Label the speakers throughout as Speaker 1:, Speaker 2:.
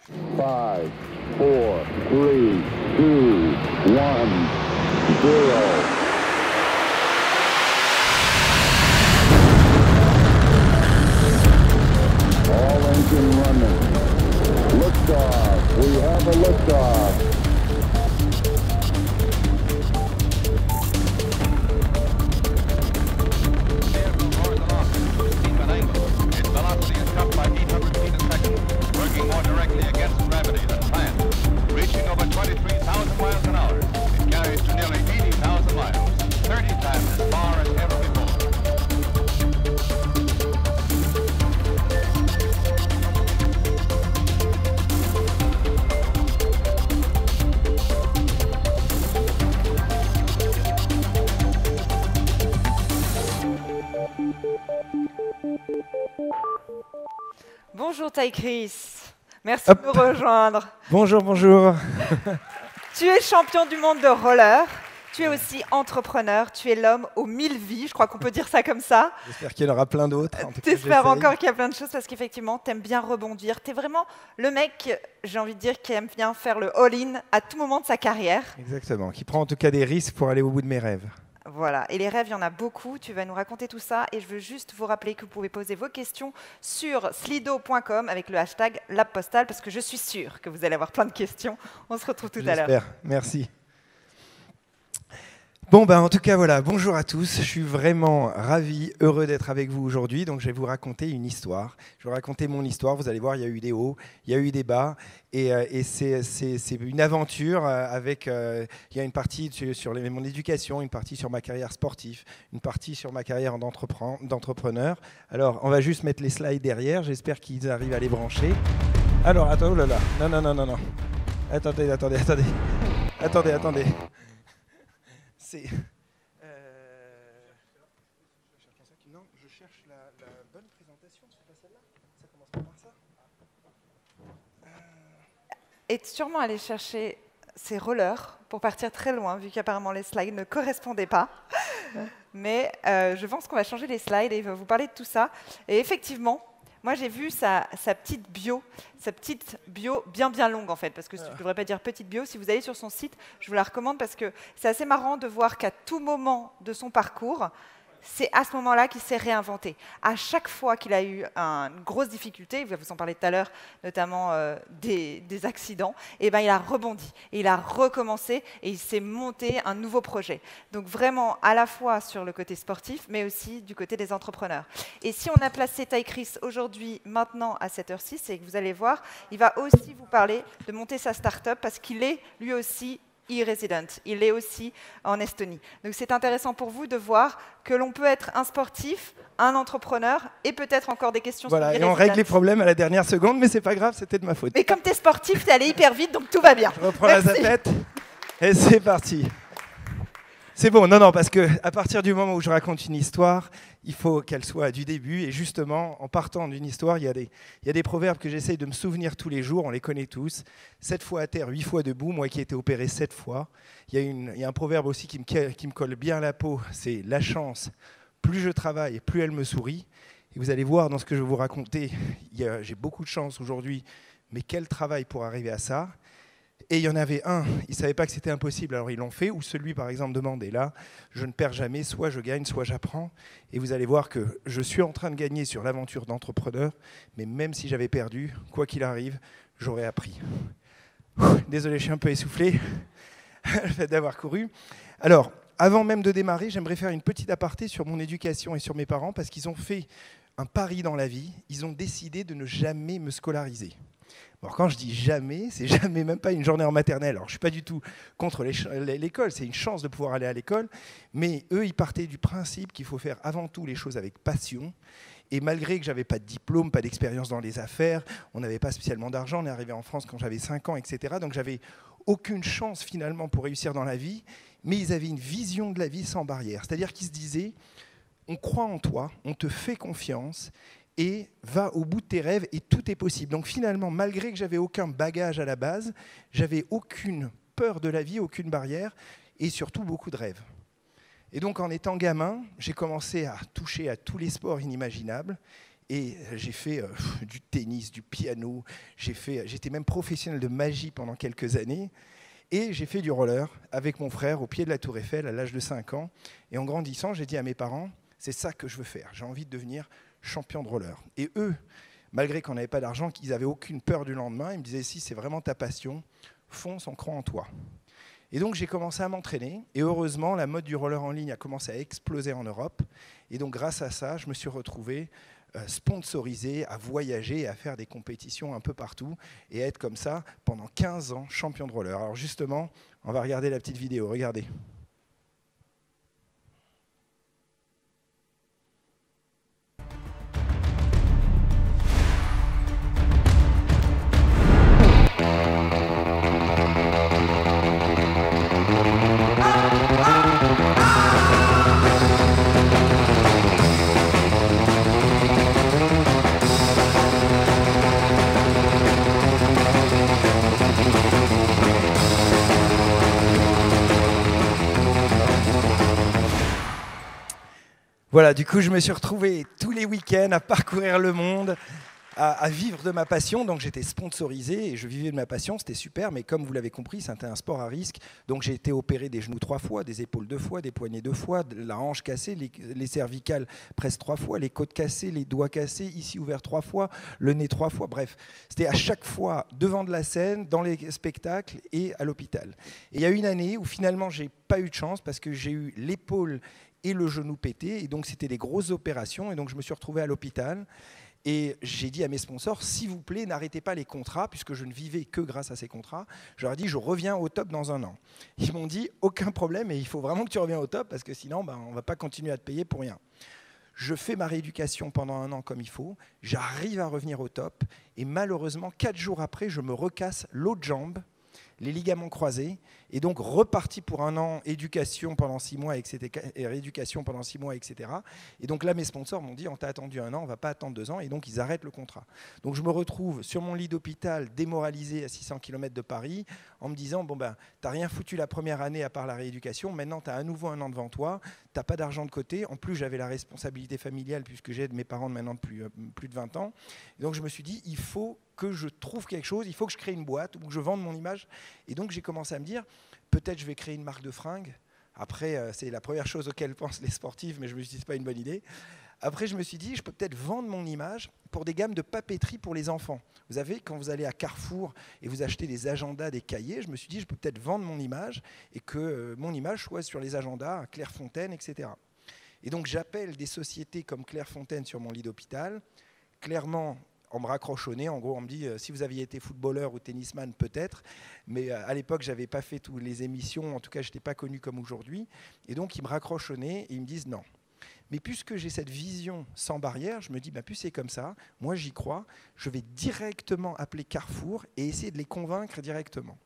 Speaker 1: 5, 4, 3, 2, 1, 0. All engine running. Liftoff. We have a liftoff.
Speaker 2: Its velocity is cut by 800 feet a second, working more directly against gravity than planned. Reaching over 23,000 miles an hour, it carries to nearly 80,000 miles, 30 times as far as ever before.
Speaker 3: Bonjour Ty Chris, merci de nous rejoindre.
Speaker 4: Bonjour, bonjour.
Speaker 3: Tu es champion du monde de roller, tu es aussi entrepreneur, tu es l'homme aux 1000 vies, je crois qu'on peut dire ça comme ça.
Speaker 4: J'espère qu'il y en aura plein d'autres.
Speaker 3: T'espères encore qu'il y a plein de choses parce qu'effectivement, t'aimes bien rebondir. T'es vraiment le mec, j'ai envie de dire, qui aime bien faire le all-in à tout moment de sa carrière.
Speaker 4: Exactement, qui prend en tout cas des risques pour aller au bout de mes rêves.
Speaker 3: Voilà, et les rêves, il y en a beaucoup, tu vas nous raconter tout ça et je veux juste vous rappeler que vous pouvez poser vos questions sur slido.com avec le hashtag LabPostal parce que je suis sûre que vous allez avoir plein de questions. On se retrouve tout à l'heure.
Speaker 4: J'espère, merci. Bon, en tout cas, voilà, bonjour à tous. Je suis vraiment ravi, heureux d'être avec vous aujourd'hui. Donc, je vais vous raconter une histoire. Je vais vous raconter mon histoire. Vous allez voir, il y a eu des hauts, il y a eu des bas. Et c'est une aventure avec... il y a une partie sur mon éducation, une partie sur ma carrière sportive, une partie sur ma carrière d'entrepreneur. Alors, on va juste mettre les slides derrière. J'espère qu'ils arrivent à les brancher. Alors, attends, oh là là. Non. Attendez. C'est... Non, je cherche la bonne présentation, c'est pas celle-là. Ça commence pas par ça.
Speaker 3: Et sûrement aller chercher ces rollers pour partir très loin, vu qu'apparemment les slides ne correspondaient pas. Mais je pense qu'on va changer les slides et il va vous parler de tout ça. Et effectivement, moi j'ai vu sa petite bio bien longue en fait, parce que je ne devrais pas dire petite bio. Si vous allez sur son site, je vous la recommande parce que c'est assez marrant de voir qu'à tout moment de son parcours, c'est à ce moment-là qu'il s'est réinventé. À chaque fois qu'il a eu une grosse difficulté, il va vous en parler tout à l'heure, notamment des accidents, et ben, il a rebondi, et il a recommencé, et il s'est monté un nouveau projet. Donc vraiment, à la fois sur le côté sportif, mais aussi du côté des entrepreneurs. Et si on a placé Ty Chris aujourd'hui, maintenant, à cette heure-ci, c'est que vous allez voir, il va aussi vous parler de monter sa start-up, parce qu'il est lui aussi e-resident. Il est aussi en Estonie. Donc c'est intéressant pour vous de voir que l'on peut être un sportif, un entrepreneur et peut-être encore des questions
Speaker 4: voilà,
Speaker 3: sur
Speaker 4: et on règle les problèmes à la dernière seconde, mais c'est pas grave, c'était de ma faute.
Speaker 3: Mais comme tu es sportif, tu es allé hyper vite, donc tout va bien.
Speaker 4: Je reprends la zapette et c'est parti. C'est bon, non, parce qu'à partir du moment où je raconte une histoire, il faut qu'elle soit du début. Et justement, en partant d'une histoire, il y a des proverbes que j'essaye de me souvenir tous les jours, on les connaît tous. 7 fois à terre, 8 fois debout, moi qui ai été opéré 7 fois. Il y a un proverbe aussi qui me colle bien à la peau, c'est la chance. Plus je travaille, plus elle me sourit. Et vous allez voir dans ce que je vais vous raconter, j'ai beaucoup de chance aujourd'hui, mais quel travail pour arriver à ça. Et il y en avait un, ils ne savaient pas que c'était impossible, alors ils l'ont fait, ou celui par exemple demandait là, je ne perds jamais, soit je gagne, soit j'apprends. Et vous allez voir que je suis en train de gagner sur l'aventure d'entrepreneur, mais même si j'avais perdu, quoi qu'il arrive, j'aurais appris. Désolé, je suis un peu essoufflé, le fait d'avoir couru. Alors, avant même de démarrer, j'aimerais faire une petite aparté sur mon éducation et sur mes parents, parce qu'ils ont fait un pari dans la vie, ils ont décidé de ne jamais me scolariser. Alors quand je dis jamais, c'est jamais, même pas une journée en maternelle. Alors je ne suis pas du tout contre l'école, c'est une chance de pouvoir aller à l'école. Mais eux, ils partaient du principe qu'il faut faire avant tout les choses avec passion. Et malgré que je n'avais pas de diplôme, pas d'expérience dans les affaires, on n'avait pas spécialement d'argent, on est arrivé en France quand j'avais 5 ans, etc. Donc j'avais aucune chance finalement pour réussir dans la vie. Mais ils avaient une vision de la vie sans barrière. C'est-à-dire qu'ils se disaient, on croit en toi, on te fait confiance, et va au bout de tes rêves et tout est possible. Donc finalement, malgré que j'avais aucun bagage à la base, j'avais aucune peur de la vie, aucune barrière et surtout beaucoup de rêves. Et donc en étant gamin, j'ai commencé à toucher à tous les sports inimaginables Et j'ai fait du tennis, du piano, j'étais même professionnel de magie pendant quelques années. Et j'ai fait du roller avec mon frère au pied de la Tour Eiffel à l'âge de 5 ans. Et en grandissant, j'ai dit à mes parents, c'est ça que je veux faire. J'ai envie de devenir champion de roller. Et eux, malgré qu'on n'avait pas d'argent, qu'ils n'avaient aucune peur du lendemain, ils me disaient, si c'est vraiment ta passion, fonce, on croit en toi. Et donc j'ai commencé à m'entraîner. Et heureusement, la mode du roller en ligne a commencé à exploser en Europe. Et donc grâce à ça, je me suis retrouvé sponsorisé, à voyager, à faire des compétitions un peu partout et à être comme ça pendant 15 ans champion de roller. Alors justement, on va regarder la petite vidéo, regardez. Voilà, du coup, je me suis retrouvé tous les week-ends à parcourir le monde, à vivre de ma passion. Donc, j'étais sponsorisé et je vivais de ma passion. C'était super, mais comme vous l'avez compris, c'était un sport à risque. Donc, j'ai été opéré des genoux 3 fois, des épaules 2 fois, des poignets 2 fois, la hanche cassée, les cervicales presque 3 fois, les côtes cassées, les doigts cassés, ici ouvert 3 fois, le nez 3 fois. Bref, c'était à chaque fois devant de la scène, dans les spectacles et à l'hôpital. Et il y a une année où finalement, j'ai pas eu de chance parce que j'ai eu l'épaule et le genou pété, et donc c'était des grosses opérations, et donc je me suis retrouvé à l'hôpital, et j'ai dit à mes sponsors, s'il vous plaît, n'arrêtez pas les contrats, puisque je ne vivais que grâce à ces contrats. Je leur ai dit, je reviens au top dans 1 an. Ils m'ont dit, aucun problème, et il faut vraiment que tu reviennes au top, parce que sinon, on ne va pas continuer à te payer pour rien. Je fais ma rééducation pendant 1 an comme il faut, j'arrive à revenir au top, et malheureusement, 4 jours après, je me recasse l'autre jambe, les ligaments croisés, et donc reparti pour 1 an, éducation pendant 6 mois, etc., et rééducation pendant 6 mois, etc. Et donc là, mes sponsors m'ont dit, on t'a attendu 1 an, on ne va pas attendre 2 ans, et donc ils arrêtent le contrat. Donc je me retrouve sur mon lit d'hôpital, démoralisé à 600 km de Paris, en me disant, bon ben, t'as rien foutu la première année à part la rééducation, maintenant t'as à nouveau 1 an devant toi, t'as pas d'argent de côté, en plus j'avais la responsabilité familiale, puisque j'aide mes parents maintenant depuis plus de 20 ans. Et donc je me suis dit, il faut que je trouve quelque chose, il faut que je crée une boîte ou que je vende mon image. Et donc j'ai commencé à me dire, peut-être je vais créer une marque de fringues. Après, c'est la première chose auquel pensent les sportifs, mais je me suis dit, c'est pas une bonne idée. Après, je me suis dit, je peux peut-être vendre mon image pour des gammes de papeterie pour les enfants. Vous savez, quand vous allez à Carrefour et vous achetez des agendas, des cahiers, je me suis dit, je peux peut-être vendre mon image et que mon image soit sur les agendas, Clairefontaine, etc. Et donc j'appelle des sociétés comme Clairefontaine sur mon lit d'hôpital. Clairement, on me raccroche au nez, en gros on me dit si vous aviez été footballeur ou tennisman peut-être, mais à l'époque j'avais pas fait toutes les émissions, en tout cas je n'étais pas connu comme aujourd'hui, et donc ils me raccrochent au nez et ils me disent non. Mais puisque j'ai cette vision sans barrière, je me dis plus c'est comme ça, moi j'y crois, je vais directement appeler Carrefour et essayer de les convaincre directement.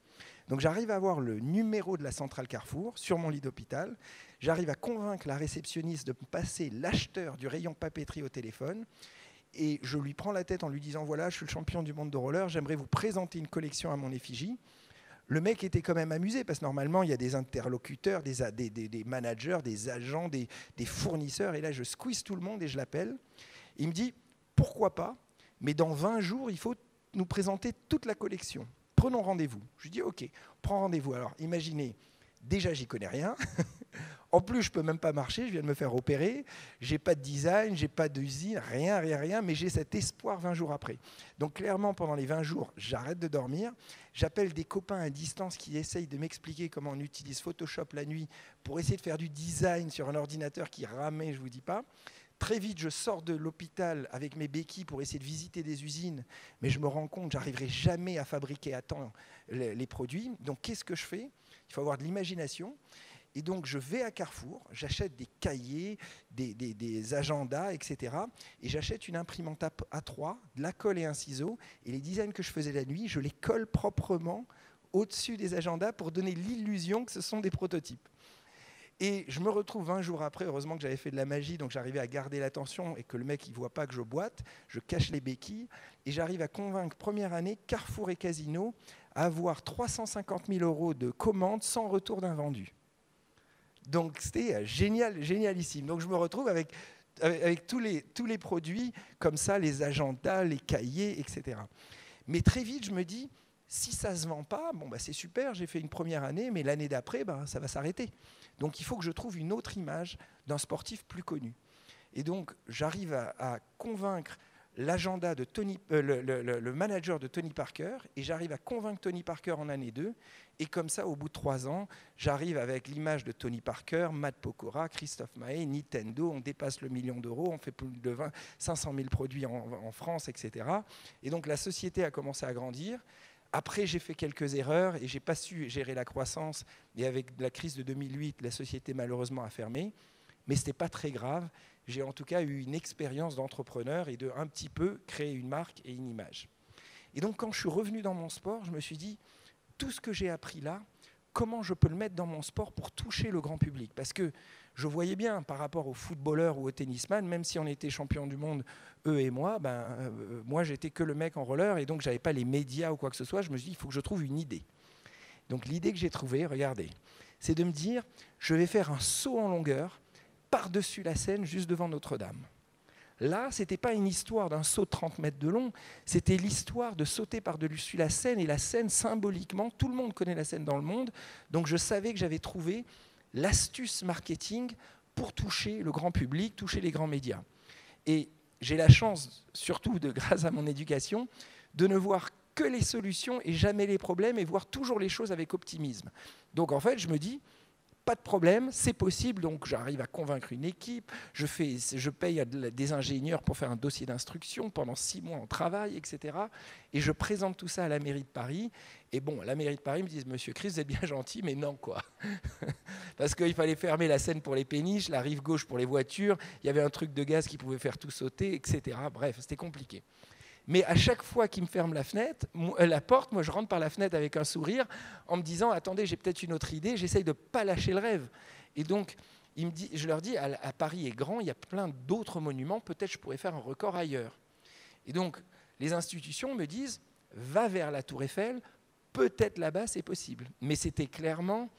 Speaker 4: Donc j'arrive à avoir le numéro de la centrale Carrefour sur mon lit d'hôpital, j'arrive à convaincre la réceptionniste de passer l'acheteur du rayon papeterie au téléphone. Et je lui prends la tête en lui disant, voilà, je suis le champion du monde de roller, j'aimerais vous présenter une collection à mon effigie. Le mec était quand même amusé, parce que normalement, il y a des interlocuteurs, des managers, des agents, des fournisseurs. Et là, je squeeze tout le monde et je l'appelle. Il me dit, pourquoi pas, mais dans 20 jours, il faut nous présenter toute la collection. Prenons rendez-vous. Je lui dis, OK, prends rendez-vous. Alors, imaginez, déjà, j'y connais rien. En plus, je ne peux même pas marcher, je viens de me faire opérer, je n'ai pas de design, je n'ai pas d'usine, rien, mais j'ai cet espoir 20 jours après. Donc clairement, pendant les 20 jours, j'arrête de dormir, j'appelle des copains à distance qui essayent de m'expliquer comment on utilise Photoshop la nuit pour essayer de faire du design sur un ordinateur qui ramait, je ne vous dis pas. Très vite, je sors de l'hôpital avec mes béquilles pour essayer de visiter des usines, mais je me rends compte que je n'arriverai jamais à fabriquer à temps les produits. Donc qu'est-ce que je fais ? Il faut avoir de l'imagination. Et donc, je vais à Carrefour, j'achète des cahiers, des agendas, etc. Et j'achète une imprimante A3, de la colle et un ciseau. Et les designs que je faisais la nuit, je les colle proprement au-dessus des agendas pour donner l'illusion que ce sont des prototypes. Et je me retrouve 20 jours après, heureusement que j'avais fait de la magie, donc j'arrivais à garder l'attention et que le mec ne voit pas que je boite. Je cache les béquilles et j'arrive à convaincre, première année, Carrefour et Casino à avoir 350 000 € de commandes sans retour d'invendu. Donc c'était génialissime. Donc je me retrouve avec avec tous les produits, comme ça, les agendas, les cahiers, etc. Mais très vite, je me dis, si ça ne se vend pas, bon, bah, c'est super, j'ai fait une première année, mais l'année d'après, bah, ça va s'arrêter. Donc il faut que je trouve une autre image d'un sportif plus connu. Et donc j'arrive à convaincre l'agenda de le manager de Tony Parker, et j'arrive à convaincre Tony Parker en année 2. Et comme ça, au bout de 3 ans, j'arrive avec l'image de Tony Parker, Matt Pokora, Christophe Mahé, Nintendo, on dépasse le 1 million d'euros, on fait plus de 500 000 produits en France, etc. Et donc la société a commencé à grandir. Après, j'ai fait quelques erreurs et je n'ai pas su gérer la croissance. Et avec la crise de 2008, la société malheureusement a fermé. Mais ce n'était pas très grave. J'ai en tout cas eu une expérience d'entrepreneur et de un petit peu créer une marque et une image. Et donc quand je suis revenu dans mon sport, je me suis dit, tout ce que j'ai appris là, comment je peux le mettre dans mon sport pour toucher le grand public? Parce que je voyais bien par rapport aux footballeurs ou aux tennisman, même si on était champion du monde, eux et moi, moi j'étais que le mec en roller et donc je n'avais pas les médias ou quoi que ce soit. Je me suis dit, il faut que je trouve une idée. Donc l'idée que j'ai trouvée, regardez, c'est de me dire, je vais faire un saut en longueur par-dessus la Seine, juste devant Notre-Dame. Là, ce n'était pas une histoire d'un saut de 30 mètres de long, c'était l'histoire de sauter par-dessus la Seine. Et la Seine, symboliquement, tout le monde connaît la Seine dans le monde. Donc je savais que j'avais trouvé l'astuce marketing pour toucher le grand public, toucher les grands médias. Et j'ai la chance, surtout grâce à mon éducation, de ne voir que les solutions et jamais les problèmes, et voir toujours les choses avec optimisme. Donc en fait, je me dis, pas de problème, c'est possible, donc j'arrive à convaincre une équipe, je paye des ingénieurs pour faire un dossier d'instruction, pendant 6 mois on travaille, etc. Et je présente tout ça à la mairie de Paris, et bon, la mairie de Paris me dit, monsieur Chris, vous êtes bien gentil, mais non quoi. Parce qu'il fallait fermer la Seine pour les péniches, la rive gauche pour les voitures, il y avait un truc de gaz qui pouvait faire tout sauter, etc. Bref, c'était compliqué. Mais à chaque fois qu'il me ferme la porte, moi je rentre par la fenêtre avec un sourire en me disant, attendez, j'ai peut-être une autre idée, j'essaye de ne pas lâcher le rêve. Et donc, je leur dis, à Paris est grand, il y a plein d'autres monuments, peut-être je pourrais faire un record ailleurs. Et donc, les institutions me disent, va vers la Tour Eiffel, peut-être là-bas c'est possible. Mais c'était clairement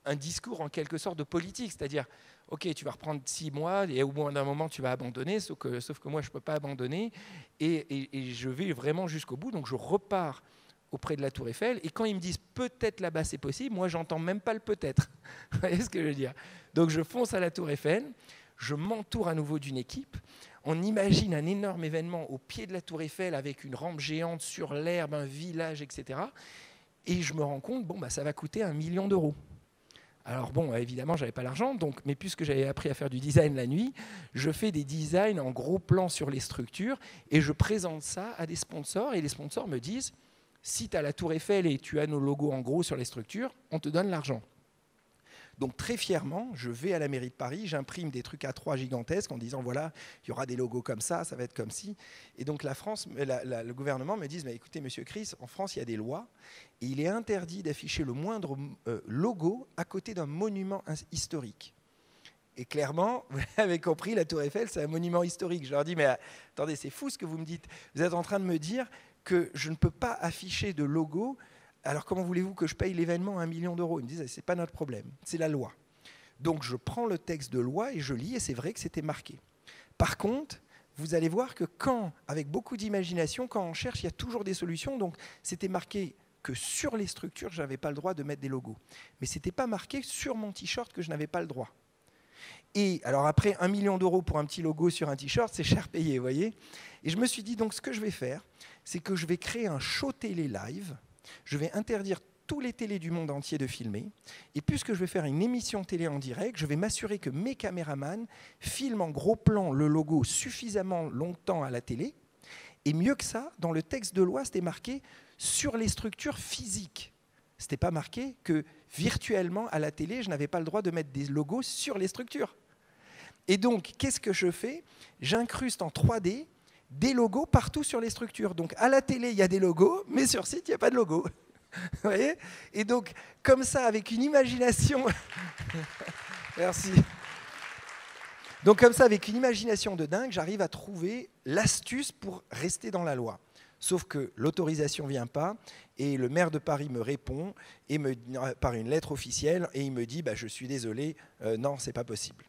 Speaker 4: un discours en quelque sorte de politique, c'est-à-dire, ok, tu vas reprendre 6 mois et au bout d'un moment tu vas abandonner, sauf que moi je ne peux pas abandonner et je vais vraiment jusqu'au bout, donc je repars auprès de la Tour Eiffel et quand ils me disent peut-être là-bas c'est possible, moi j'entends même pas le peut-être, vous voyez ce que je veux dire? Donc je fonce à la Tour Eiffel, je m'entoure à nouveau d'une équipe, on imagine un énorme événement au pied de la Tour Eiffel avec une rampe géante sur l'herbe, un village, etc. Et je me rends compte, bon, ça va coûter 1 million d'euros. Alors bon, évidemment, je n'avais pas l'argent, mais puisque j'avais appris à faire du design la nuit, je fais des designs en gros plans sur les structures et je présente ça à des sponsors et les sponsors me disent, si tu as la Tour Eiffel et tu as nos logos en gros sur les structures, on te donne l'argent. Donc très fièrement, je vais à la mairie de Paris, j'imprime des trucs A3 gigantesques en disant voilà, il y aura des logos comme ça va être comme ci. Et donc la France, le gouvernement me dit, mais écoutez monsieur Chris, en France il y a des lois et il est interdit d'afficher le moindre logo à côté d'un monument historique. Et clairement, vous avez compris, la Tour Eiffel c'est un monument historique. Je leur dis, mais attendez, c'est fou ce que vous me dites. Vous êtes en train de me dire que je ne peux pas afficher de logo. Alors comment voulez-vous que je paye l'événement à 1 million d'euros? Ils me disent, c'est pas notre problème, c'est la loi. Donc je prends le texte de loi et je lis, et c'est vrai que c'était marqué. Par contre, vous allez voir que avec beaucoup d'imagination, quand on cherche, il y a toujours des solutions. Donc c'était marqué que sur les structures, je n'avais pas le droit de mettre des logos. Mais ce n'était pas marqué sur mon t-shirt que je n'avais pas le droit. Et alors après, 1 million d'euros pour un petit logo sur un t-shirt, c'est cher payé, vous voyez. Et je me suis dit, donc ce que je vais faire, c'est que je vais créer un show télé live. Je vais interdire tous les télés du monde entier de filmer. Et puisque je vais faire une émission télé en direct, je vais m'assurer que mes caméramans filment en gros plan le logo suffisamment longtemps à la télé. Et mieux que ça, dans le texte de loi, c'était marqué sur les structures physiques. Ce n'était pas marqué que virtuellement, à la télé, je n'avais pas le droit de mettre des logos sur les structures. Et donc, qu'est-ce que je fais? J'incruste en 3D des logos partout sur les structures. Donc à la télé, il y a des logos, mais sur site, il n'y a pas de logo. Vous voyez? Et donc, comme ça, avec une imagination... Merci. Donc comme ça, avec une imagination de dingue, j'arrive à trouver l'astuce pour rester dans la loi. Sauf que l'autorisation ne vient pas, et le maire de Paris me répond par une lettre officielle, et il me dit, je suis désolé, non, ce n'est pas possible.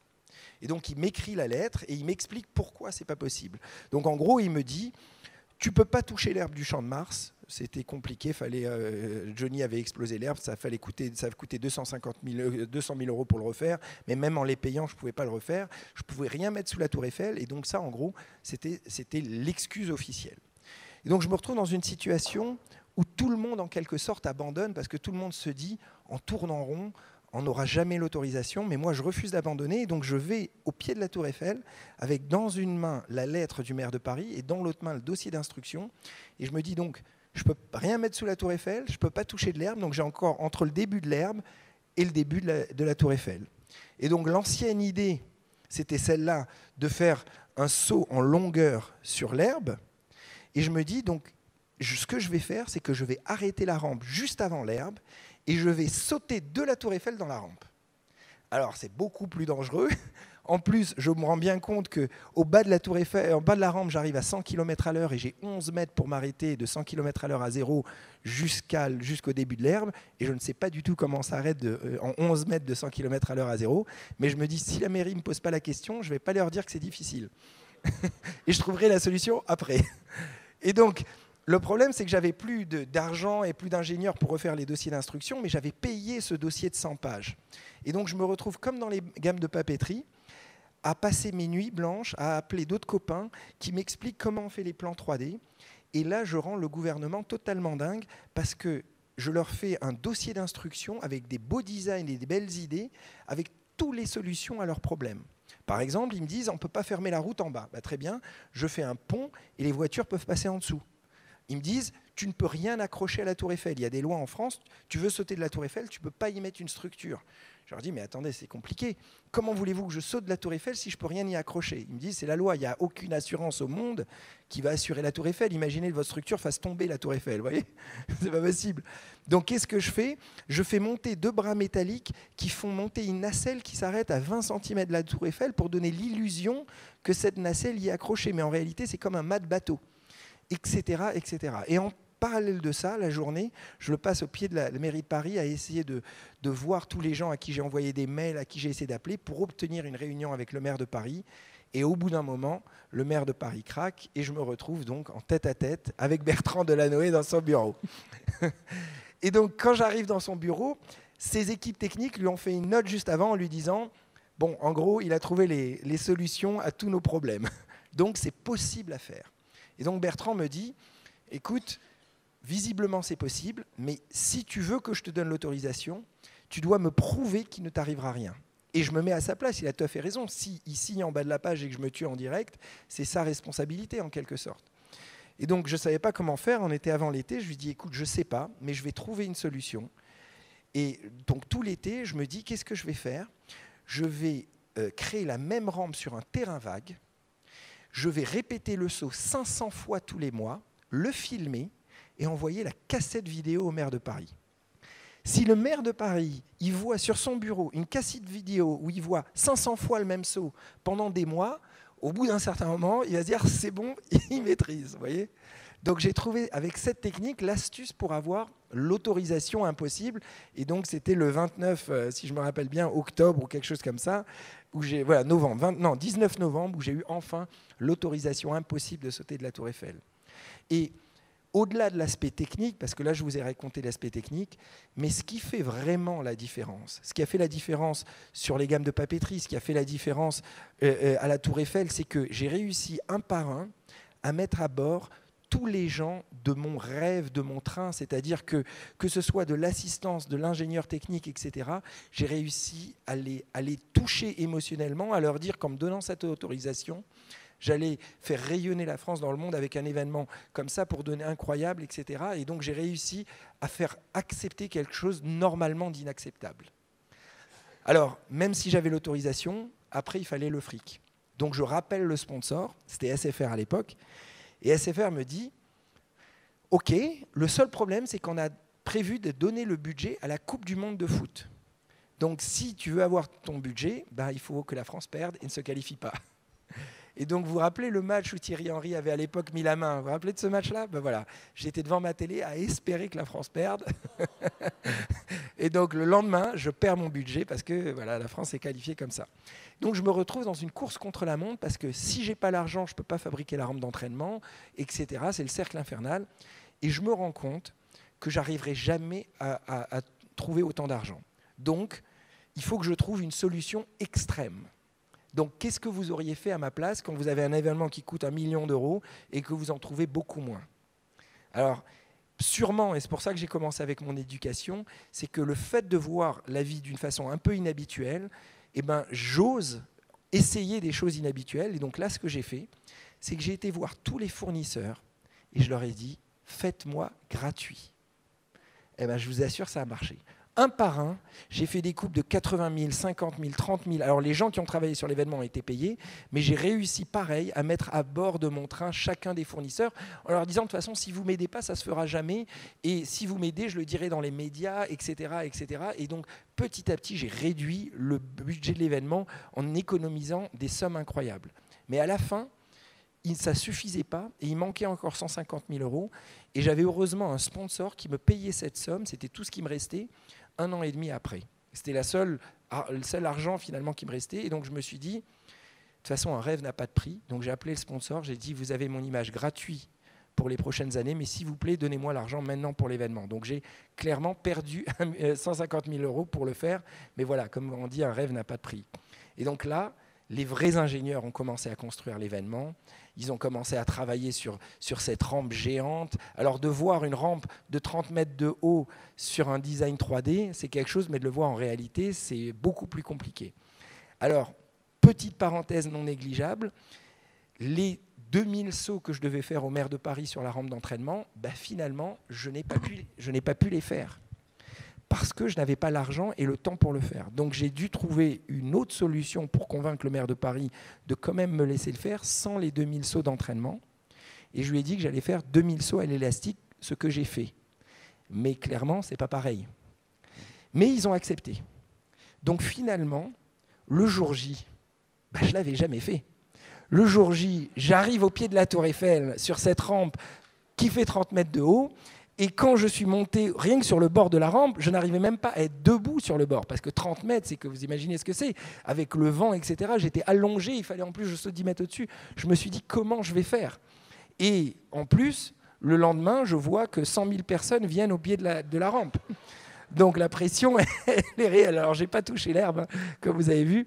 Speaker 4: Et donc, il m'écrit la lettre et il m'explique pourquoi c'est pas possible. Donc, en gros, il me dit, tu peux pas toucher l'herbe du champ de Mars. C'était compliqué. Johnny avait explosé l'herbe. Ça coûtait 200 000 euros pour le refaire. Mais même en les payant, je ne pouvais pas le refaire. Je ne pouvais rien mettre sous la tour Eiffel. Et donc ça, en gros, c'était l'excuse officielle. Et donc je me retrouve dans une situation où tout le monde, en quelque sorte, abandonne parce que tout le monde se dit, en tournant rond, on n'aura jamais l'autorisation, mais moi je refuse d'abandonner, et donc je vais au pied de la tour Eiffel avec dans une main la lettre du maire de Paris et dans l'autre main le dossier d'instruction, et je me dis donc, je ne peux rien mettre sous la tour Eiffel, je ne peux pas toucher de l'herbe, donc j'ai encore entre le début de l'herbe et le début de la tour Eiffel. Et donc l'ancienne idée, c'était celle-là, de faire un saut en longueur sur l'herbe, et je me dis donc, ce que je vais faire, c'est que je vais arrêter la rampe juste avant l'herbe, et je vais sauter de la tour Eiffel dans la rampe. Alors, c'est beaucoup plus dangereux. En plus, je me rends bien compte qu'au bas de la tour Eiffel, en bas de la rampe, j'arrive à 100 km/h et j'ai 11 mètres pour m'arrêter de 100 km/h à zéro jusqu'au début de l'herbe. Et je ne sais pas du tout comment on s'arrête en 11 mètres de 100 km/h à zéro. Mais je me dis, si la mairie ne me pose pas la question, je ne vais pas leur dire que c'est difficile. Et je trouverai la solution après. Et donc, le problème, c'est que j'avais plus d'argent et plus d'ingénieurs pour refaire les dossiers d'instruction, mais j'avais payé ce dossier de 100 pages. Et donc, je me retrouve, comme dans les gammes de papeterie, à passer mes nuits blanches, à appeler d'autres copains qui m'expliquent comment on fait les plans 3D. Et là, je rends le gouvernement totalement dingue parce que je leur fais un dossier d'instruction avec des beaux designs et des belles idées, avec toutes les solutions à leurs problèmes. Par exemple, ils me disent, on ne peut pas fermer la route en bas. Bah, très bien, je fais un pont et les voitures peuvent passer en dessous. Ils me disent, tu ne peux rien accrocher à la tour Eiffel. Il y a des lois en France, tu veux sauter de la tour Eiffel, tu ne peux pas y mettre une structure. Je leur dis, mais attendez, c'est compliqué. Comment voulez-vous que je saute de la tour Eiffel si je ne peux rien y accrocher? Ils me disent, c'est la loi, il n'y a aucune assurance au monde qui va assurer la tour Eiffel. Imaginez que votre structure fasse tomber la tour Eiffel, vous voyez? C'est pas possible. Donc qu'est-ce que je fais? Je fais monter 2 bras métalliques qui font monter une nacelle qui s'arrête à 20 cm de la tour Eiffel pour donner l'illusion que cette nacelle y est accrochée. Mais en réalité, c'est comme un mât de bateau. Etc., etc. Et en parallèle de ça, la journée, je le passe au pied de la mairie de Paris à essayer de voir tous les gens à qui j'ai envoyé des mails, à qui j'ai essayé d'appeler pour obtenir une réunion avec le maire de Paris. Et au bout d'un moment, le maire de Paris craque et je me retrouve donc en tête-à-tête avec Bertrand Delanoë dans son bureau. Et donc, quand j'arrive dans son bureau, ses équipes techniques lui ont fait une note juste avant en lui disant « Bon, en gros, il a trouvé les solutions à tous nos problèmes. Donc, c'est possible à faire. » Et donc Bertrand me dit, écoute, visiblement c'est possible, mais si tu veux que je te donne l'autorisation, tu dois me prouver qu'il ne t'arrivera rien. Et je me mets à sa place, il a tout à fait raison. S'il signe en bas de la page et que je me tue en direct, c'est sa responsabilité en quelque sorte. Et donc je ne savais pas comment faire, on était avant l'été, je lui dis, écoute, je ne sais pas, mais je vais trouver une solution. Et donc tout l'été, je me dis, qu'est-ce que je vais faire? Je vais créer la même rampe sur un terrain vague. Je vais répéter le saut 500 fois tous les mois, le filmer et envoyer la cassette vidéo au maire de Paris. Si le maire de Paris, il voit sur son bureau une cassette vidéo où il voit 500 fois le même saut pendant des mois, au bout d'un certain moment, il va se dire c'est bon, il maîtrise. Vous voyez ? Donc j'ai trouvé avec cette technique l'astuce pour avoir l'autorisation impossible. Et donc c'était le 29, si je me rappelle bien, octobre ou quelque chose comme ça, où j'ai, voilà, 19 novembre, où j'ai eu enfin l'autorisation impossible de sauter de la tour Eiffel. Et au-delà de l'aspect technique, parce que là je vous ai raconté l'aspect technique, mais ce qui fait vraiment la différence, ce qui a fait la différence sur les gammes de papeterie, ce qui a fait la différence à la tour Eiffel, c'est que j'ai réussi un par un à mettre à bord tous les gens de mon rêve, de mon train, c'est-à-dire que ce soit de l'assistance, de l'ingénieur technique, etc., j'ai réussi à les toucher émotionnellement, à leur dire qu'en me donnant cette autorisation, j'allais faire rayonner la France dans le monde avec un événement comme ça pour donner incroyable, etc. Et donc j'ai réussi à faire accepter quelque chose normalement d'inacceptable. Alors, même si j'avais l'autorisation, après il fallait le fric. Donc je rappelle le sponsor, c'était SFR à l'époque, et SFR me dit, ok, le seul problème c'est qu'on a prévu de donner le budget à la Coupe du Monde de foot. Donc si tu veux avoir ton budget, ben, il faut que la France perde et ne se qualifie pas. Et donc, vous vous rappelez le match où Thierry Henry avait à l'époque mis la main? Vous vous rappelez de ce match-là? Ben voilà, j'étais devant ma télé à espérer que la France perde. Et donc le lendemain, je perds mon budget parce que voilà, la France est qualifiée comme ça. Donc je me retrouve dans une course contre la montre parce que si j'ai pas l'argent, je peux pas fabriquer la rampe d'entraînement, etc. C'est le cercle infernal. Et je me rends compte que j'arriverai jamais à trouver autant d'argent. Donc il faut que je trouve une solution extrême. Donc qu'est-ce que vous auriez fait à ma place quand vous avez un événement qui coûte 1 million d'euros et que vous en trouvez beaucoup moins? Alors sûrement, et c'est pour ça que j'ai commencé avec mon éducation, c'est que le fait de voir la vie d'une façon un peu inhabituelle, eh ben, j'ose essayer des choses inhabituelles. Et donc là, ce que j'ai fait, c'est que j'ai été voir tous les fournisseurs et je leur ai dit, faites-moi gratuit. Eh ben, je vous assure, ça a marché. Un par un, j'ai fait des coupes de 80 000, 50 000, 30 000. Alors les gens qui ont travaillé sur l'événement ont été payés, mais j'ai réussi pareil à mettre à bord de mon train chacun des fournisseurs en leur disant de toute façon, si vous ne m'aidez pas, ça ne se fera jamais. Et si vous m'aidez, je le dirai dans les médias, etc., etc. Et donc petit à petit, j'ai réduit le budget de l'événement en économisant des sommes incroyables. Mais à la fin, ça ne suffisait pas et il manquait encore 150 000 euros. Et j'avais heureusement un sponsor qui me payait cette somme, c'était tout ce qui me restait. 1 an et demi après. C'était le seul argent finalement qui me restait. Et donc je me suis dit, de toute façon, un rêve n'a pas de prix. Donc j'ai appelé le sponsor, j'ai dit, vous avez mon image gratuite pour les prochaines années, mais s'il vous plaît, donnez-moi l'argent maintenant pour l'événement. Donc j'ai clairement perdu 150 000 euros pour le faire. Mais voilà, comme on dit, un rêve n'a pas de prix. Et donc là, les vrais ingénieurs ont commencé à construire l'événement. Ils ont commencé à travailler sur cette rampe géante. Alors de voir une rampe de 30 mètres de haut sur un design 3D, c'est quelque chose, mais de le voir en réalité, c'est beaucoup plus compliqué. Alors, petite parenthèse non négligeable, les 2000 sauts que je devais faire au maire de Paris sur la rampe d'entraînement, finalement, je n'ai pas pu les faire. Parce que je n'avais pas l'argent et le temps pour le faire. Donc j'ai dû trouver une autre solution pour convaincre le maire de Paris de quand même me laisser le faire sans les 2000 sauts d'entraînement. Et je lui ai dit que j'allais faire 2000 sauts à l'élastique, ce que j'ai fait. Mais clairement, ce n'est pas pareil. Mais ils ont accepté. Donc finalement, le jour J, je ne l'avais jamais fait. Le jour J, j'arrive au pied de la Tour Eiffel sur cette rampe qui fait 30 mètres de haut. Et quand je suis monté, rien que sur le bord de la rampe, je n'arrivais même pas à être debout sur le bord. Parce que 30 mètres, c'est que vous imaginez ce que c'est. Avec le vent, etc., j'étais allongé. Il fallait en plus que je saute 10 mètres au-dessus. Je me suis dit, comment je vais faire? Et en plus, le lendemain, je vois que 100 000 personnes viennent au pied de la rampe. Donc la pression, elle est réelle. Alors, je n'ai pas touché l'herbe, comme vous avez vu.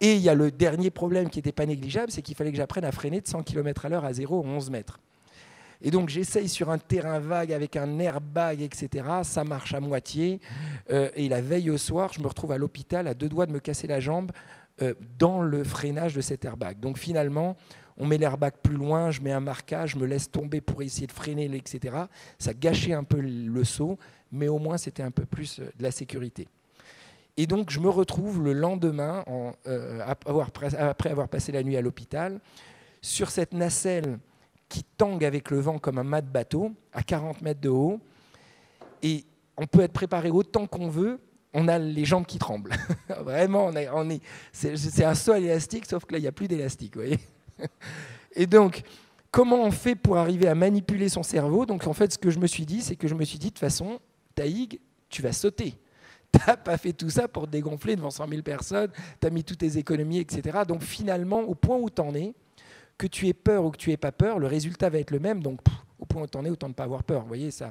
Speaker 4: Et il y a le dernier problème qui n'était pas négligeable, c'est qu'il fallait que j'apprenne à freiner de 100 km/h à 0 à 11 mètres. Et donc j'essaye sur un terrain vague avec un airbag, etc. Ça marche à moitié. Et la veille au soir, je me retrouve à l'hôpital à 2 doigts de me casser la jambe dans le freinage de cet airbag. Donc finalement, on met l'airbag plus loin, je mets un marquage, je me laisse tomber pour essayer de freiner, etc. Ça gâchait un peu le saut, mais au moins c'était un peu plus de la sécurité. Et donc je me retrouve le lendemain, après avoir passé la nuit à l'hôpital, sur cette nacelle qui tangue avec le vent comme un mât de bateau, à 40 mètres de haut. Et on peut être préparé autant qu'on veut, on a les jambes qui tremblent. Vraiment, c'est un saut à l'élastique, sauf que là, il n'y a plus d'élastique, vous voyez. Et donc, comment on fait pour arriver à manipuler son cerveau? Donc, en fait, ce que je me suis dit, c'est que je me suis dit, de toute façon, Taïg, tu vas sauter. Tu n'as pas fait tout ça pour te dégonfler devant 100 000 personnes, tu as mis toutes tes économies, etc. Donc, finalement, au point où tu en es, que tu aies peur ou que tu n'aies pas peur, le résultat va être le même. Donc, au point où tu en es, autant ne pas avoir peur. Vous voyez, ça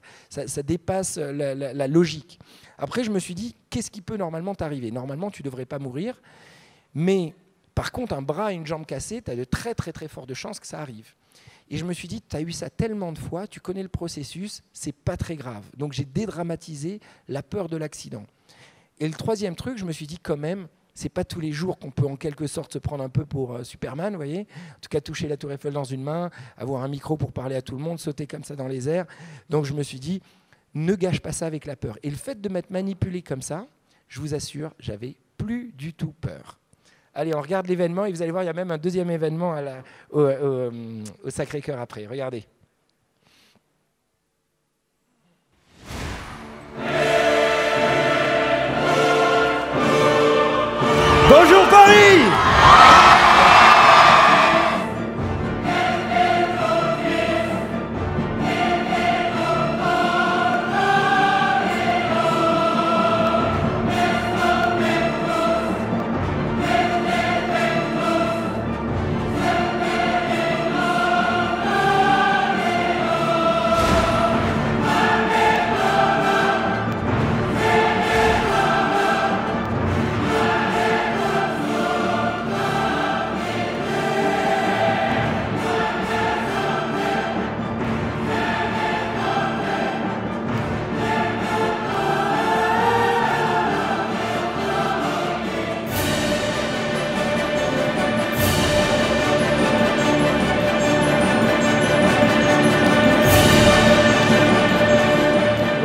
Speaker 4: dépasse la logique. Après, je me suis dit, qu'est-ce qui peut normalement t'arriver? Normalement, tu ne devrais pas mourir. Mais par contre, un bras et une jambe cassée, tu as de très, très, très fortes chances que ça arrive. Et je me suis dit, tu as eu ça tellement de fois, tu connais le processus, c'est pas très grave. Donc, j'ai dédramatisé la peur de l'accident. Et le troisième truc, je me suis dit quand même, c'est pas tous les jours qu'on peut en quelque sorte se prendre un peu pour Superman, vous voyez. En tout cas, toucher la Tour Eiffel dans une main, avoir un micro pour parler à tout le monde, sauter comme ça dans les airs. Donc je me suis dit, ne gâche pas ça avec la peur. Et le fait de m'être manipulé comme ça, je vous assure, j'avais plus du tout peur. Allez, on regarde l'événement et vous allez voir, il y a même un deuxième événement au Sacré-Cœur après. Regardez.
Speaker 5: Bonjour Paris!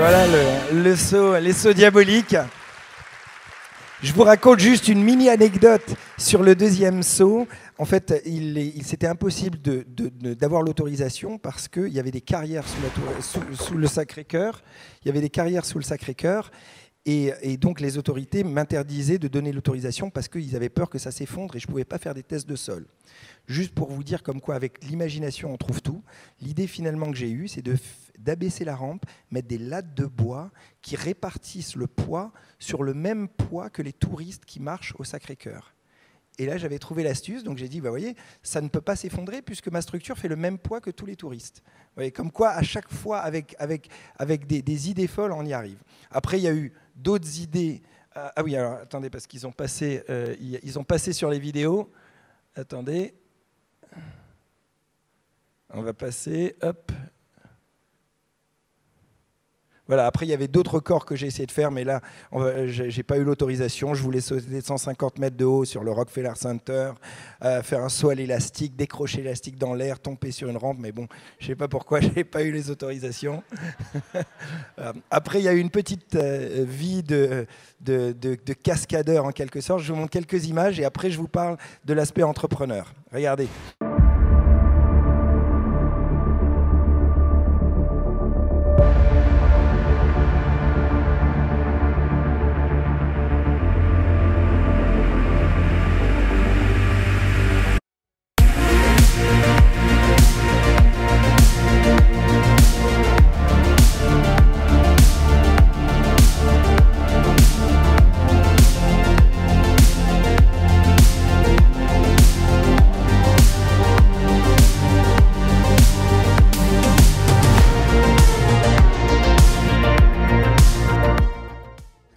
Speaker 4: Voilà les sauts diaboliques. Je vous raconte juste une mini anecdote sur le deuxième saut. En fait, c'était impossible d'avoir l'autorisation parce qu'il y avait des carrières sous le Sacré-Cœur. Il y avait des carrières sous le Sacré-Cœur. Et donc, les autorités m'interdisaient de donner l'autorisation parce qu'ils avaient peur que ça s'effondre et je ne pouvais pas faire des tests de sol. Juste pour vous dire comme quoi, avec l'imagination, on trouve tout. L'idée finalement que j'ai eue, c'est d'abaisser la rampe, mettre des lattes de bois qui répartissent le poids sur le même poids que les touristes qui marchent au Sacré-Cœur. Et là, j'avais trouvé l'astuce, donc j'ai dit, bah, vous voyez, ça ne peut pas s'effondrer puisque ma structure fait le même poids que tous les touristes. Vous voyez, comme quoi, à chaque fois, avec des idées folles, on y arrive. Après, il y a eu d'autres idées. Ah oui, alors, attendez, parce qu'ils ont passé sur les vidéos. Attendez. On va passer, hop. Voilà, après, il y avait d'autres records que j'ai essayé de faire, mais là, je n'ai pas eu l'autorisation. Je voulais sauter de 150 mètres de haut sur le Rockefeller Center, faire un saut à l'élastique, décrocher l'élastique dans l'air, tomber sur une rampe, mais bon, je ne sais pas pourquoi je n'ai pas eu les autorisations. Après, il y a eu une petite vie de cascadeur, en quelque sorte. Je vous montre quelques images et après, je vous parle de l'aspect entrepreneur. Regardez.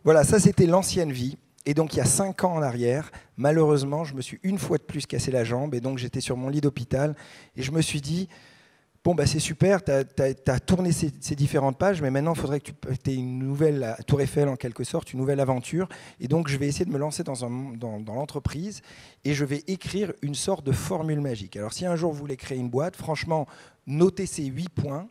Speaker 4: Voilà, ça c'était l'ancienne vie. Et donc il y a 5 ans en arrière, malheureusement, je me suis une fois de plus cassé la jambe. Et donc j'étais sur mon lit d'hôpital. Et je me suis dit, bon, bah, c'est super, tu as tourné ces différentes pages, mais maintenant il faudrait que tu aies une nouvelle Tour Eiffel en quelque sorte, une nouvelle aventure. Et donc je vais essayer de me lancer dans l'entreprise et je vais écrire une sorte de formule magique. Alors si un jour vous voulez créer une boîte, franchement, notez ces 8 points.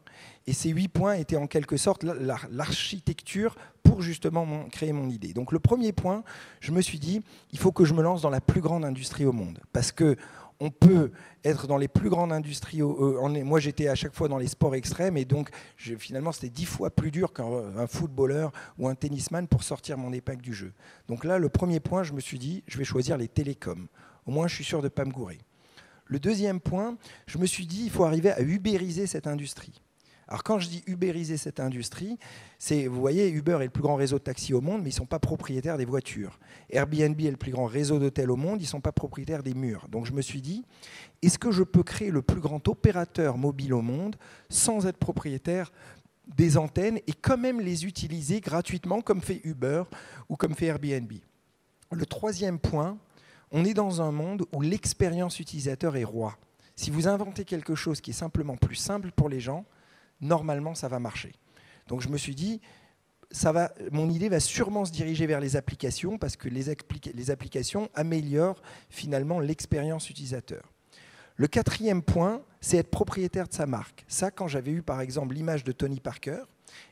Speaker 4: Et ces 8 points étaient en quelque sorte l'architecture pour justement créer mon idée. Donc le premier point, je me suis dit, il faut que je me lance dans la plus grande industrie au monde. Parce qu'on peut être dans les plus grandes industries. Moi, j'étais à chaque fois dans les sports extrêmes. Et donc, finalement, c'était 10 fois plus dur qu'un footballeur ou un tennisman pour sortir mon épingle du jeu. Donc là, le premier point, je me suis dit, je vais choisir les télécoms. Au moins, je suis sûr de ne pas me gourer. Le deuxième point, je me suis dit, il faut arriver à ubériser cette industrie. Alors quand je dis ubériser cette industrie, vous voyez, Uber est le plus grand réseau de taxis au monde, mais ils ne sont pas propriétaires des voitures. Airbnb est le plus grand réseau d'hôtels au monde, ils ne sont pas propriétaires des murs. Donc je me suis dit, est-ce que je peux créer le plus grand opérateur mobile au monde sans être propriétaire des antennes et quand même les utiliser gratuitement comme fait Uber ou comme fait Airbnb? Le troisième point, on est dans un monde où l'expérience utilisateur est roi. Si vous inventez quelque chose qui est simplement plus simple pour les gens, normalement, ça va marcher. Donc je me suis dit, mon idée va sûrement se diriger vers les applications parce que les applications améliorent finalement l'expérience utilisateur. Le quatrième point, c'est être propriétaire de sa marque. Ça, quand j'avais eu par exemple l'image de Tony Parker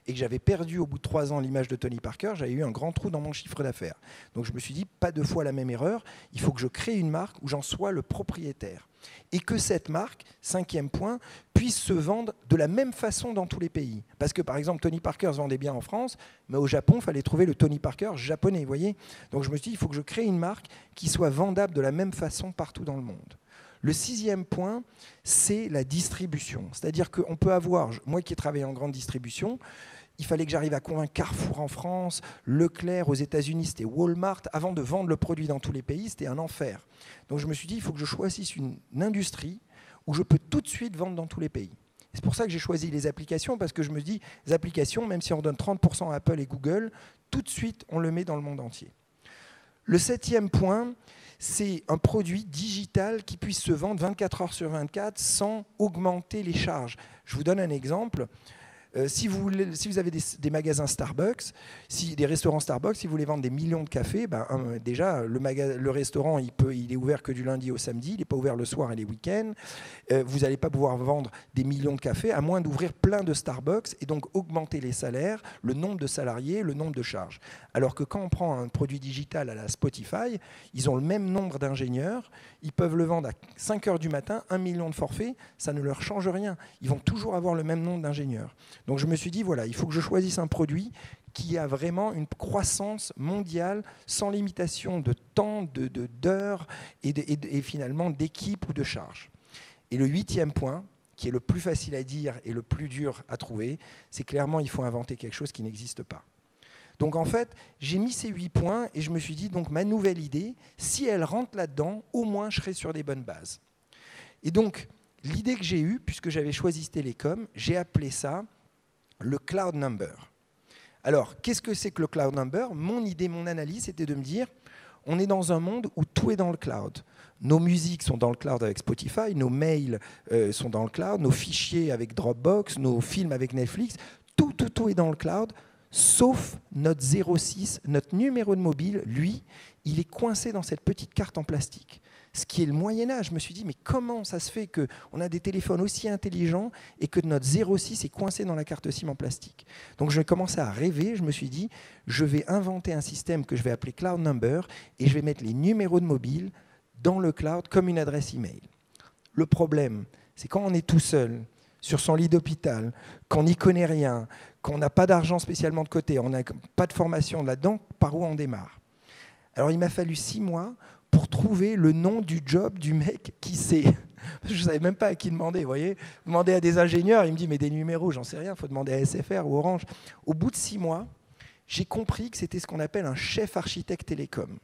Speaker 4: et que j'avais perdu au bout de 3 ans l'image de Tony Parker, j'avais eu un grand trou dans mon chiffre d'affaires. Donc je me suis dit, pas 2 fois la même erreur, il faut que je crée une marque où j'en sois le propriétaire. Et que cette marque, 5e point, puisse se vendre de la même façon dans tous les pays. Parce que par exemple, Tony Parker se vendait bien en France, mais au Japon, il fallait trouver le Tony Parker japonais, vous voyez. Donc je me suis dit, il faut que je crée une marque qui soit vendable de la même façon partout dans le monde. Le 6e point, c'est la distribution. C'est-à-dire qu'on peut avoir, moi qui ai travaillé en grande distribution, il fallait que j'arrive à convaincre Carrefour en France, Leclerc aux États-Unis, c'était Walmart. Avant de vendre le produit dans tous les pays, c'était un enfer. Donc je me suis dit, il faut que je choisisse une industrie où je peux tout de suite vendre dans tous les pays. C'est pour ça que j'ai choisi les applications, parce que je me dis, les applications, même si on donne 30% à Apple et Google, tout de suite, on le met dans le monde entier. Le 7e point, c'est un produit digital qui puisse se vendre 24 heures sur 24 sans augmenter les charges. Je vous donne un exemple. Si vous avez des magasins Starbucks, des restaurants Starbucks, si vous voulez vendre des millions de cafés, déjà, le restaurant, il est ouvert que du lundi au samedi, il n'est pas ouvert le soir et les week-ends. Vous n'allez pas pouvoir vendre des millions de cafés, à moins d'ouvrir plein de Starbucks et donc augmenter les salaires, le nombre de salariés, le nombre de charges. Alors que quand on prend un produit digital à la Spotify, ils ont le même nombre d'ingénieurs, ils peuvent le vendre à 5 heures du matin, 1 million de forfaits, ça ne leur change rien. Ils vont toujours avoir le même nombre d'ingénieurs. Donc je me suis dit, voilà, il faut que je choisisse un produit qui a vraiment une croissance mondiale sans limitation de temps, d'heures et finalement d'équipe ou de charge. Et le 8e point, qui est le plus facile à dire et le plus dur à trouver, c'est clairement il faut inventer quelque chose qui n'existe pas. Donc en fait, j'ai mis ces 8 points et je me suis dit, donc ma nouvelle idée, si elle rentre là-dedans, au moins je serai sur des bonnes bases. Et donc, l'idée que j'ai eue, puisque j'avais choisi Télécom, j'ai appelé ça le Cloud Number. Alors, qu'est-ce que c'est que le Cloud Number? Mon idée, mon analyse, c'était de me dire, on est dans un monde où tout est dans le cloud. Nos musiques sont dans le cloud avec Spotify, nos mails sont dans le cloud, nos fichiers avec Dropbox, nos films avec Netflix, tout est dans le cloud, sauf notre 06, notre numéro de mobile, lui, il est coincé dans cette petite carte en plastique. Ce qui est le Moyen-Âge. Je me suis dit, mais comment ça se fait qu'on a des téléphones aussi intelligents et que notre 06 est coincé dans la carte SIM en plastique? Donc je commençais à rêver, je me suis dit, je vais inventer un système que je vais appeler Cloud Number et je vais mettre les numéros de mobile dans le cloud comme une adresse email. Le problème, c'est quand on est tout seul, sur son lit d'hôpital, qu'on n'y connaît rien, qu'on n'a pas d'argent spécialement de côté, on n'a pas de formation là-dedans, par où on démarre? Alors il m'a fallu 6 mois pour trouver le nom du job du mec qui sait. Je ne savais même pas à qui demander, vous voyez. Demander à des ingénieurs, il me dit, mais des numéros, j'en sais rien, il faut demander à SFR ou Orange. Au bout de 6 mois, j'ai compris que c'était ce qu'on appelle un chef architecte télécom.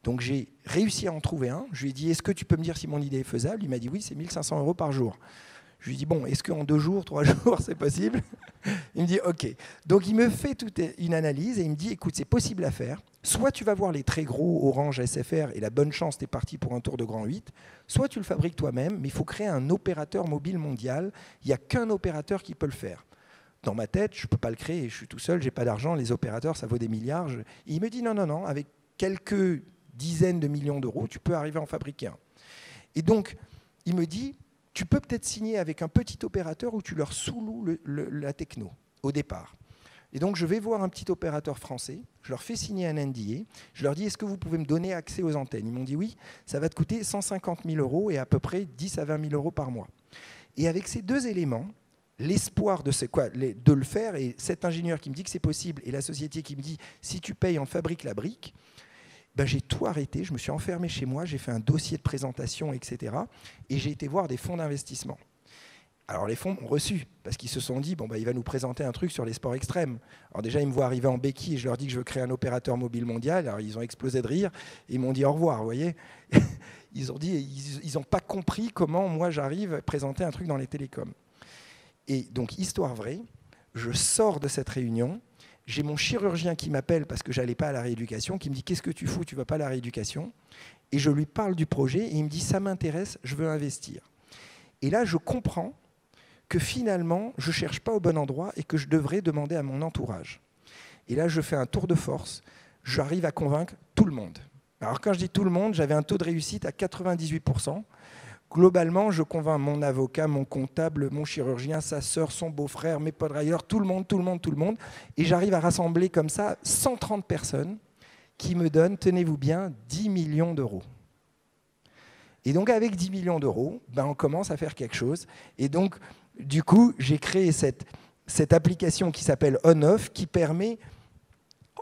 Speaker 4: Donc j'ai réussi à en trouver un. Je lui ai dit, est-ce que tu peux me dire si mon idée est faisable? Il m'a dit, oui, c'est 1 500 € par jour. Je lui ai dit, bon, est-ce qu'en 2 jours, 3 jours, c'est possible? Il me dit, OK. Donc, il me fait toute une analyse et il me dit, écoute, c'est possible à faire. Soit tu vas voir les très gros Orange, SFR, et la bonne chance, tu es parti pour un tour de grand 8. Soit tu le fabriques toi-même, mais il faut créer un opérateur mobile mondial. Il n'y a qu'un opérateur qui peut le faire. Dans ma tête, je ne peux pas le créer, je suis tout seul, je n'ai pas d'argent, les opérateurs, ça vaut des milliards. Et il me dit, non, avec quelques dizaines de millions d'euros, tu peux arriver à en fabriquer un. Et donc, il me dit, tu peux peut-être signer avec un petit opérateur où tu leur sous-loues la techno au départ. Et donc, je vais voir un petit opérateur français, je leur fais signer un NDA, je leur dis, est-ce que vous pouvez me donner accès aux antennes? Ils m'ont dit, oui, ça va te coûter 150 000 € et à peu près 10 à 20 000 € par mois. Et avec ces 2 éléments, l'espoir de le faire, et cet ingénieur qui me dit que c'est possible, et la société qui me dit, si tu payes, on fabrique la brique, j'ai tout arrêté, je me suis enfermé chez moi, j'ai fait un dossier de présentation, etc. Et j'ai été voir des fonds d'investissement. Alors les fonds m'ont reçu, parce qu'ils se sont dit, il va nous présenter un truc sur les sports extrêmes. Alors déjà, ils me voient arriver en béquille et je leur dis que je veux créer un opérateur mobile mondial. Alors ils ont explosé de rire et ils m'ont dit au revoir, vous voyez. Ils n'ont pas compris comment moi j'arrive à présenter un truc dans les télécoms. Et donc, histoire vraie, je sors de cette réunion. J'ai mon chirurgien qui m'appelle parce que je n'allais pas à la rééducation, qui me dit « Qu'est-ce que tu fous, tu ne vas pas à la rééducation ?» Et je lui parle du projet et il me dit « Ça m'intéresse, je veux investir. » Et là, je comprends que finalement, je ne cherche pas au bon endroit et que je devrais demander à mon entourage. Et là, je fais un tour de force, j'arrive à convaincre tout le monde. Alors quand je dis tout le monde, j'avais un taux de réussite à 98%. Globalement, je convainc mon avocat, mon comptable, mon chirurgien, sa sœur, son beau-frère, mes potes railleurs, tout le monde. Et j'arrive à rassembler comme ça 130 personnes qui me donnent, tenez-vous bien, 10 millions d'euros. Et donc, avec 10 millions d'euros, on commence à faire quelque chose. Et donc, du coup, j'ai créé cette application qui s'appelle On-Off qui permet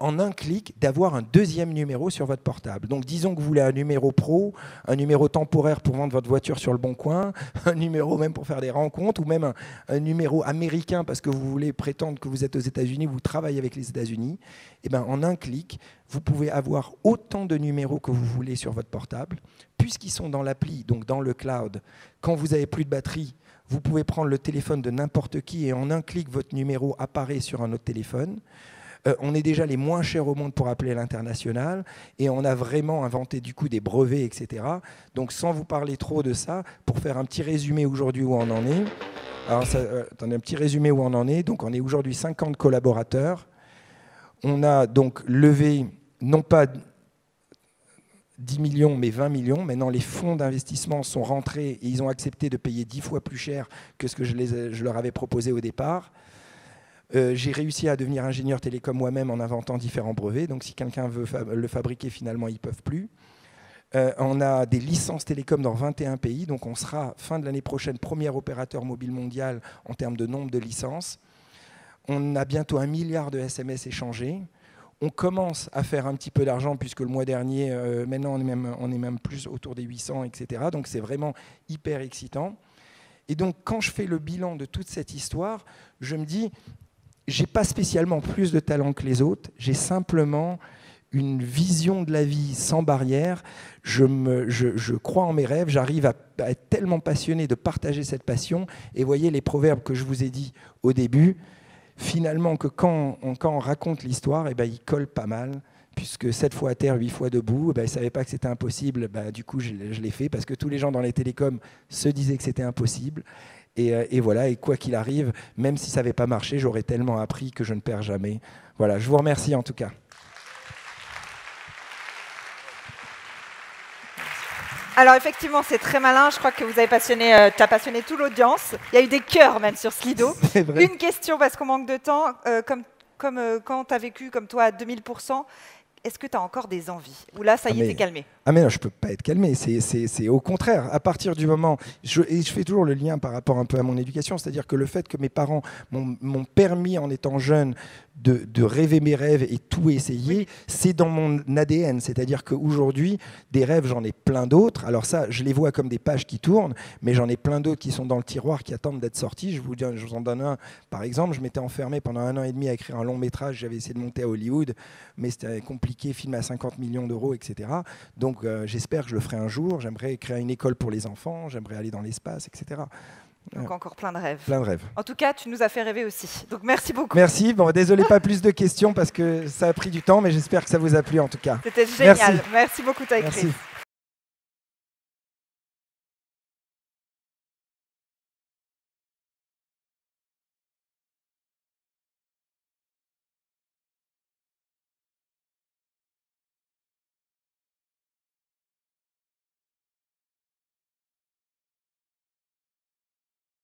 Speaker 4: en un clic d'avoir un deuxième numéro sur votre portable. Donc disons que vous voulez un numéro pro, un numéro temporaire pour vendre votre voiture sur le bon coin, un numéro même pour faire des rencontres, ou même un numéro américain parce que vous voulez prétendre que vous êtes aux États-Unis, vous travaillez avec les États-Unis. Et en un clic, vous pouvez avoir autant de numéros que vous voulez sur votre portable, puisqu'ils sont dans l'appli, donc dans le cloud. Quand vous n'avez plus de batterie, vous pouvez prendre le téléphone de n'importe qui et en un clic, votre numéro apparaît sur un autre téléphone. On est déjà les moins chers au monde pour appeler à l'international et on a vraiment inventé du coup des brevets, etc. Donc sans vous parler trop de ça, pour faire un petit résumé aujourd'hui où on en est, Alors, attendez, un petit résumé où on en est. Donc, on est aujourd'hui 50 collaborateurs. On a donc levé, non pas 10 millions, mais 20 millions. Maintenant, les fonds d'investissement sont rentrés et ils ont accepté de payer 10 fois plus cher que ce que je leur avais proposé au départ. J'ai réussi à devenir ingénieur télécom moi-même en inventant différents brevets. Donc, si quelqu'un veut le fabriquer, finalement, ils ne peuvent plus. On a des licences télécom dans 21 pays. Donc, on sera, fin de l'année prochaine, premier opérateur mobile mondial en termes de nombre de licences. On a bientôt 1 milliard de SMS échangés. On commence à faire un petit peu d'argent puisque le mois dernier, maintenant, on est même plus autour des 800, etc. Donc, c'est vraiment hyper excitant. Et donc, quand je fais le bilan de toute cette histoire, je me dis... J'ai pas spécialement plus de talent que les autres, j'ai simplement une vision de la vie sans barrière. Je crois en mes rêves, j'arrive à être tellement passionné de partager cette passion. Et voyez les proverbes que je vous ai dit au début, finalement que quand on raconte l'histoire, eh ben, ils collent pas mal. Puisque 7 fois à terre, 8 fois debout, eh ben, ils ne savaient pas que c'était impossible. Ben, du coup, je l'ai fait parce que tous les gens dans les télécoms se disaient que c'était impossible. Et voilà, et quoi qu'il arrive, même si ça n'avait pas marché, j'aurais tellement appris que je ne perds jamais. Voilà, je vous remercie en tout cas.
Speaker 3: Alors effectivement, c'est très malin. Je crois que vous avez passionné, tu as passionné toute l'audience. Il y a eu des cœurs même sur Slido. Une question, parce qu'on manque de temps. Comme quand tu as vécu comme toi à 2000%, est-ce que tu as encore des envies? Ou là, ça y est, t'es calmé?
Speaker 4: Ah mais non, je ne peux pas être calmé, c'est au contraire. À partir du moment... Et je fais toujours le lien par rapport un peu à mon éducation, c'est-à-dire que le fait que mes parents m'ont permis, en étant jeune, de rêver mes rêves et tout essayer, c'est dans mon ADN. C'est-à-dire qu'aujourd'hui, des rêves, j'en ai plein d'autres. Alors ça, je les vois comme des pages qui tournent, mais j'en ai plein d'autres qui sont dans le tiroir, qui attendent d'être sortis. Je vous en donne un. Par exemple, je m'étais enfermé pendant 1 an et demi à écrire un long métrage. J'avais essayé de monter à Hollywood, mais c'était compliqué, film à 50 millions d'euros, etc. Donc j'espère que je le ferai un jour. J'aimerais créer une école pour les enfants, j'aimerais aller dans l'espace, etc.
Speaker 3: Donc encore plein de rêves.
Speaker 4: Plein de rêves.
Speaker 3: En tout cas, tu nous as fait rêver aussi. Donc merci beaucoup.
Speaker 4: Merci. Bon, désolé, pas plus de questions parce que ça a pris du temps, mais j'espère que ça vous a plu en tout cas.
Speaker 3: C'était génial. Merci beaucoup, Ty Chris.
Speaker 4: Merci.